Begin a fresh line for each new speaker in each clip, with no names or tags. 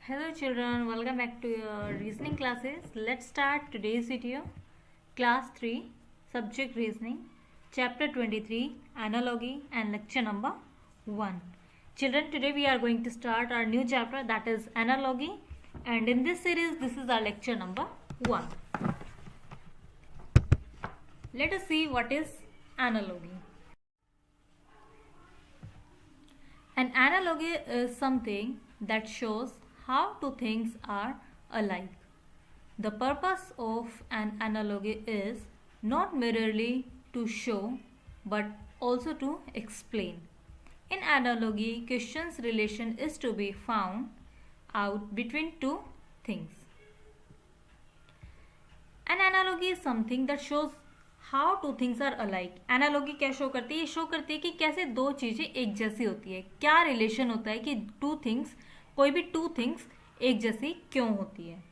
Hello children, welcome back to your reasoning classes. Let's start today's video. Class 3, Subject Reasoning, Chapter 23, Analogy and Lecture number 1. Children, today we are going to start our new chapter, that is Analogy, and in this series this is our lecture number 1. Let us see what is analogy. An analogy is something that shows how two things are alike. The purpose of an analogy is not merely to show but also to explain. In analogy, question's relation is to be found out between two things. An analogy is something that shows how two things are alike. Analogy क्या show करती है? ये show करती है कि कैसे दो चीज़ें एक जैसी होती है. क्या रिलेशन होता है कि टू थिंग्स, कोई भी टू थिंग्स एक जैसी क्यों होती है.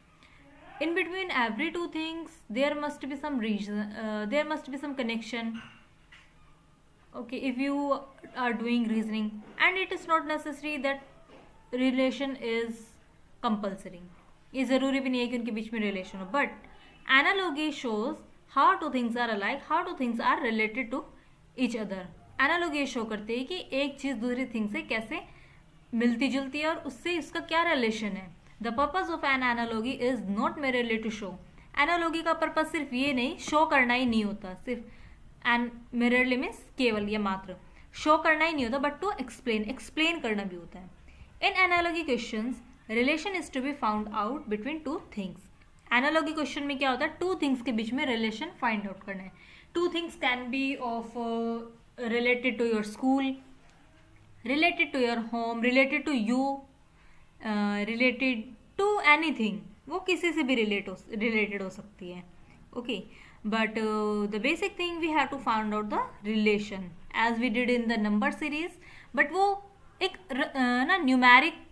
In between every two things there must be some reason, there must be some connection. Okay, if you are doing reasoning, and it is not necessary that relation is compulsory. ये ज़रूरी भी नहीं है कि उनके बीच में रिलेशन हो, but analogy shows how two things are alike, how two things are related to each other. analogy show करती है कि एक चीज़ दूसरी थिंग से कैसे मिलती जुलती है और उससे उसका क्या रिलेशन है. The purpose of an analogy is not merely to show. Analogy का पर्पज सिर्फ ये नहीं, शो करना ही नहीं होता. सिर्फ एन मेरेली मीन्स केवल या मात्र शो करना ही नहीं होता, बट टू एक्सप्लेन करना भी होता है. In analogy questions relation is to be found out between two things. Analogy question में क्या होता है? टू थिंग्स के बीच में रिलेशन फाइंड आउट करना है. Two things can be of related to your school, related to your home, related to you, related to anything. वो किसी से भी related हो सकती है. Okay, but the basic thing we have to find out the relation as we did in the number series. but वो एक ना न्यूमेरिक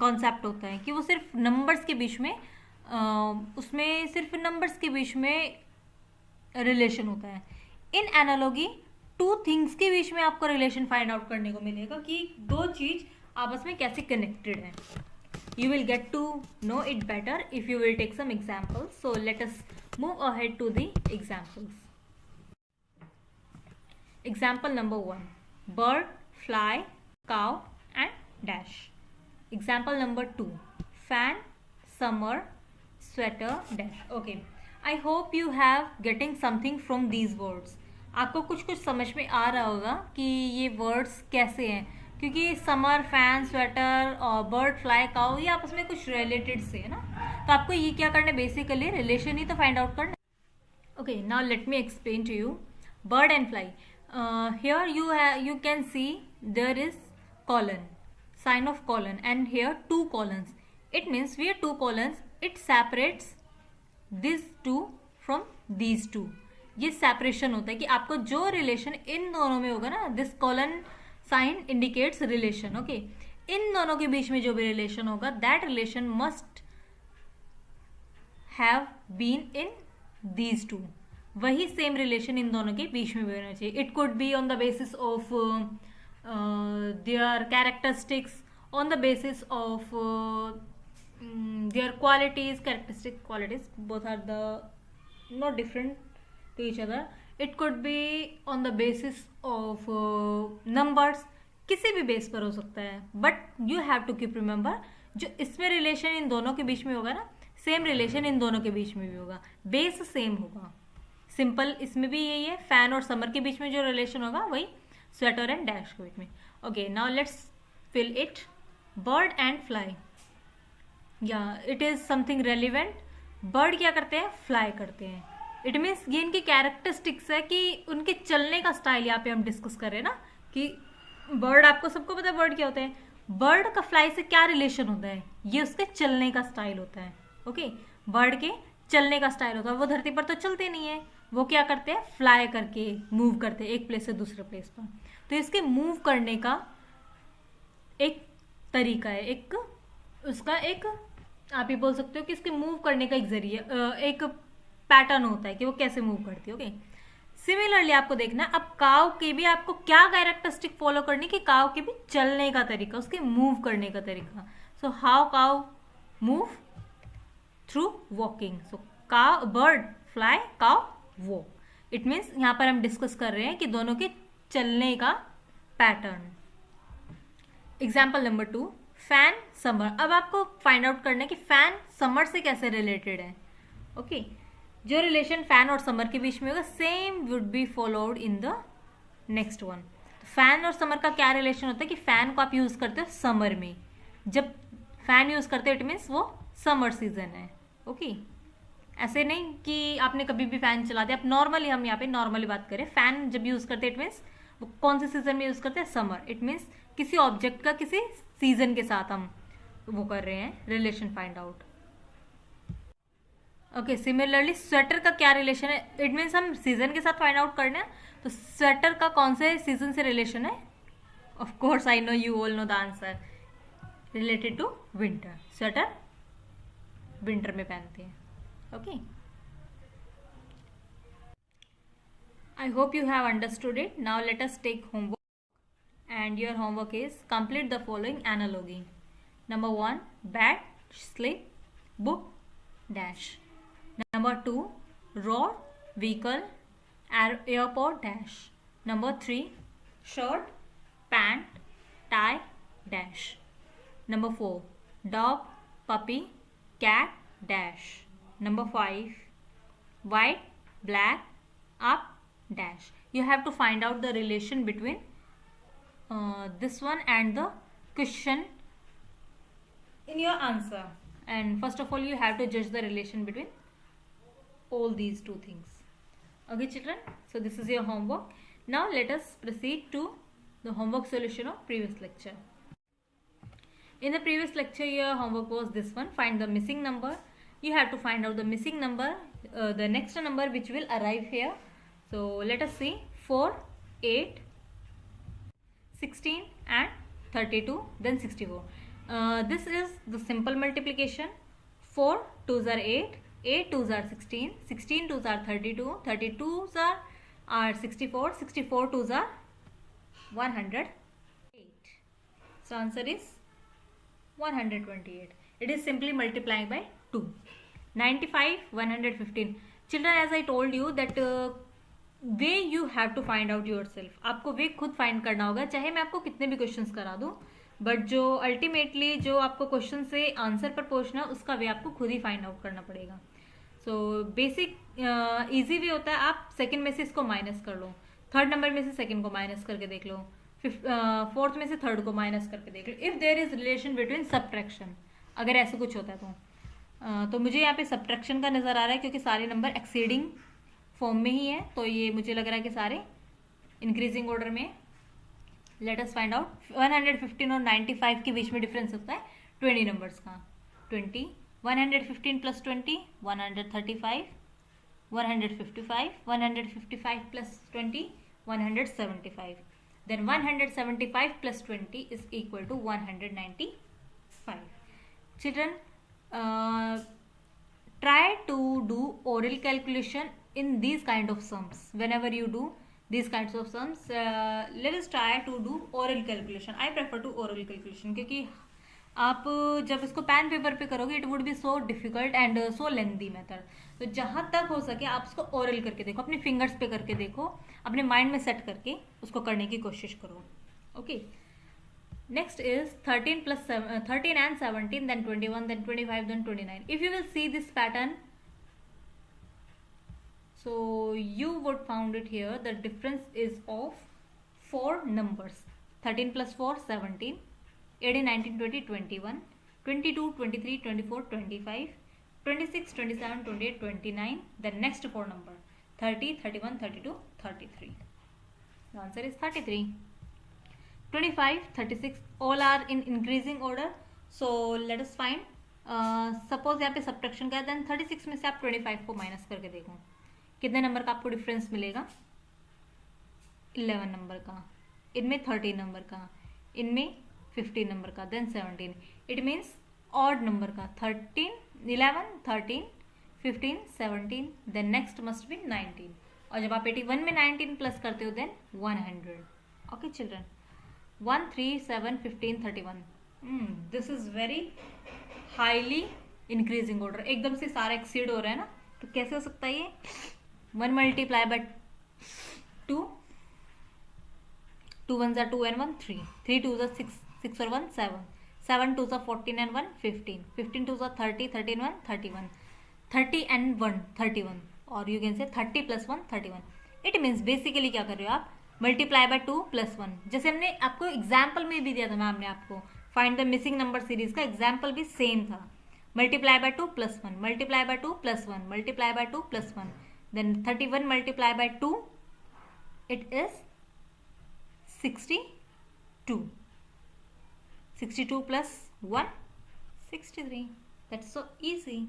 कॉन्सेप्ट होता है कि वो सिर्फ नंबर्स के बीच में उसमें सिर्फ नंबर्स के बीच में रिलेशन होता है. इन एनालॉगी टू थिंग्स के बीच में आपको रिलेशन फाइंड आउट करने को मिलेगा कि दो चीज आपस में कैसे कनेक्टेड है. You will get to know it better if you will take some examples. So let us move ahead to the examples. Example number 1, bird, fly, cow and dash. Example number 2, fan, summer, sweater, dash. Okay, I hope you have getting something from these words. आपको कुछ कुछ समझ में आ रहा होगा कि ये words कैसे हैं, क्योंकि समर, फैन, स्वेटर और बर्ड, फ्लाई, काउ ये आपस में कुछ रिलेटेड से है ना. तो आपको ये क्या करना है? बेसिकली रिलेशन ही तो फाइंड आउट करना. Okay, now let me explain to you. Bird and fly. Here you can see there is colon, sign of colon, and here two colons. It means we have two colons. It separates these two from these two. ये separation होता है कि आपको जो relation इन दोनों में होगा ना, this colon sign indicates relation. Okay, इन दोनों के बीच में जो भी रिलेशन होगा that relation must have been in these two. वही सेम रिलेशन इन दोनों के बीच में भी होना चाहिए. It could be on the basis of their characteristics, on the basis of their qualities. Characteristic qualities both are the not different to each other. It could be on the basis of numbers. किसी भी base पर हो सकता है, but you have to keep remember जो इसमें relation इन दोनों के बीच में होगा ना, सेम रिलेशन इन दोनों के बीच में भी होगा. बेस सेम होगा. सिंपल इसमें भी यही है. फैन और समर के बीच में जो रिलेशन होगा वही स्वेटर एंड डैश के बीच में. Okay, now let's fill it. Bird and fly. या it is something relevant. Bird क्या करते हैं? फ्लाई करते हैं. इट मीन्स ये इनकी कैरेक्टरिस्टिक्स है कि उनके चलने का स्टाइल यहाँ पे हम डिस्कस कर रहे हैं ना, कि बर्ड, आपको सबको पता है बर्ड क्या होते हैं. बर्ड का फ्लाई से क्या रिलेशन होता है? ये उसके चलने का स्टाइल होता है. ओके, बर्ड के चलने का स्टाइल होता है. वो धरती पर तो चलते नहीं है, वो क्या करते हैं? फ्लाई करके मूव करते हैं एक प्लेस से दूसरे प्लेस पर. तो इसके मूव करने का एक तरीका है, एक उसका एक आप ये बोल सकते हो कि इसके मूव करने का एक जरिया, एक पैटर्न होता है कि वो कैसे मूव करती है. ओके, सिमिलरली आपको देखना, अब काव के भी आपको क्या कैरेक्टरिस्टिक फॉलो करनी कि काव के भी चलने का तरीका, उसके मूव करने का तरीका. सो हाउ काव move through walking. So cow, bird, fly, cow, walk. It means यहाँ पर हम डिस्कस कर रहे हैं कि दोनों के चलने का pattern. Example number 2, fan summer. अब आपको फाइंड आउट करना है कि फैन समर से कैसे रिलेटेड है. ओके, जो रिलेशन फैन और समर के बीच में होगा same would be followed in the next one. Fan और समर का क्या रिलेशन होता है कि फैन को आप यूज करते हो समर में. जब फैन यूज करते हो इट मीन्स वो समर सीजन है. ओके, ऐसे नहीं कि आपने कभी भी फैन चला दिया. आप नॉर्मली, हम यहाँ पे नॉर्मली बात करें, फैन जब यूज करते हैं इट मीन्स वो कौन से सीजन में यूज करते हैं, समर. इट मीन्स किसी ऑब्जेक्ट का किसी सीजन के साथ हम वो कर रहे हैं, relation find out. Okay, similarly sweater का क्या रिलेशन है. इट मीन्स हम सीजन के साथ फाइंड आउट करना है. तो स्वेटर का कौन से सीजन से रिलेशन है. Of course I know, you all know the answer. Related to winter. Sweater winter में पहनते हैं. Okay, I hope you have understood it. Now let us take homework. And your homework is complete the following analogy. Number 1, bat, slip, book, dash. Number 2, road, vehicle, airport, dash. Number 3, shirt, pant, tie, dash. Number 4, dog, puppy, cat, dash. Number 5, white, black, up, dash. You have to find out the relation between this one and the question in your answer. And first of all you have to judge the relation between all these two things. Okay children, so this is your homework. Now let us proceed to the homework solution of previous lecture. In the previous lecture your homework was this one, find the missing number. You have to find out the missing number, the next number which will arrive here. So let us see. 4, 8, 16 and 32, then 64. This is the simple multiplication. 4 2s are 8, 8 2s are 16, 16 2s are 32, 32s are 64, 64 2s are 108. So answer is 128. It is simply multiplying by 2. 95, 115. Children, as I told you that way you have to find out yourself. आपको वे खुद find करना होगा, चाहे मैं आपको कितने भी क्वेश्चंस करा दूं, बट जो अल्टीमेटली जो आपको क्वेश्चन से आंसर पर पहुंचना उसका वे आपको खुद ही फाइंड आउट करना पड़ेगा. सो बेसिक इजी वे होता है, आप सेकंड में से इसको माइनस कर लो, थर्ड नंबर में से सेकंड को माइनस करके देख लो, फोर्थ में से थर्ड को माइनस करके देख लो. If there is relation between subtraction, अगर ऐसा कुछ होता है तो मुझे यहाँ पे सब्ट्रैक्शन का नजर आ रहा है क्योंकि सारे नंबर एक्सीडिंग फॉर्म में ही है, तो ये मुझे लग रहा है कि सारे इंक्रीजिंग ऑर्डर में. Let us find out. 115 और 95 के बीच में डिफरेंस होता है 20 नंबर्स का. 20, 115 plus 20, 135, 155, 155 plus 20, 175. Then 175 plus 20 is equal to 195. Children, try to do oral calculation in these kind of sums. Whenever you do these kinds of sums, let us try to do oral calculation. I prefer to oral calculation क्योंकि आप जब इसको pen paper पे करोगे it would be so difficult and so lengthy method. तो जहाँ तक हो सके आप इसको ओरल करके देखो, अपने फिंगर्स पे करके देखो, अपने माइंड में सेट करके उसको करने की कोशिश करो. Okay, next is 13 plus 13 and 17, then 21, then 25, then 29. If you will see this pattern, so you would found it here, the difference is of 4 numbers. 13 plus 4, 17, 18, 19, 20, 21, 22, 23, 24, 25, 26, 27, 28, 29. The next 4 number 30, 31, 32, 33. The answer is 33. 25, 36 all are in increasing order. So let us find. Suppose यहाँ पे subtraction का है, then 36 में से आप 25 को minus करके देखो कितने नंबर का आपको डिफरेंस मिलेगा. 11 नंबर का, इनमें 13 नंबर का, इनमें 15 नंबर का, then 17. It means odd number का 13, 11, 13, 15, 17, देन नेक्स्ट मस्ट बी 19. और जब आप 81 में 19 प्लस करते हो then 100. Okay children, 1, 3, 7, 15, 31. This is very highly increasing order, एकदम से सारा एक्सीड हो रहा है ना, तो कैसे हो सकता है ये? 1 मल्टीप्लाई बाय 2, 2 1 जा 2 and 1 3, 3 2 जा 6, 6 और 1 7, 7 2 जा 14 and 1 15, 15 2 जा 30, 13 1 31, 30 and 1 31, और you can say 30 + 1 31। It means basically क्या कर रहे हो आप? मल्टीप्लाई बाय 2 + 1, जैसे हमने आपको एग्जाम्पल में भी दिया था मैम ने आपको, find the missing number series का एग्जाम्पल भी सेम था। Multiply by 2 + 1, multiply by 2 + 1, multiply by 2 + 1, then 31 multiply by 2, it is 62, 62 + 1 63। That's so easy.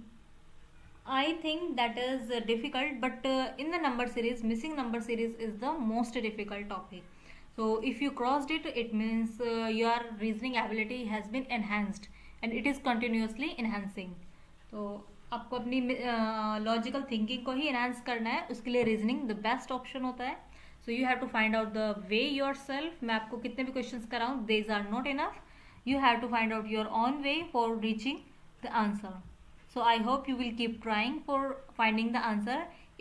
I think that is difficult, but in the number series, missing number series is the most difficult topic. So if you crossed it, it means your reasoning ability has been enhanced and it is continuously enhancing. तो आपको अपनी logical thinking को ही enhance करना है, उसके लिए reasoning the best option होता है। So you have to find out the way yourself. मैं आपको कितने भी क्वेश्चंस कराऊँ, these are not enough, you have to find out your own way for reaching the answer. So I hope you will keep trying for finding the answer.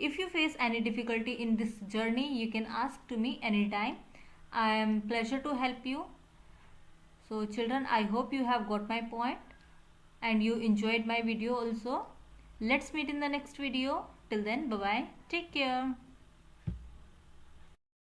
If you face any difficulty in this journey, you can ask to me anytime. I am pleasure to help you. So children, I hope you have got my point and you enjoyed my video also. Let's meet in the next video. Till then, bye bye, take care.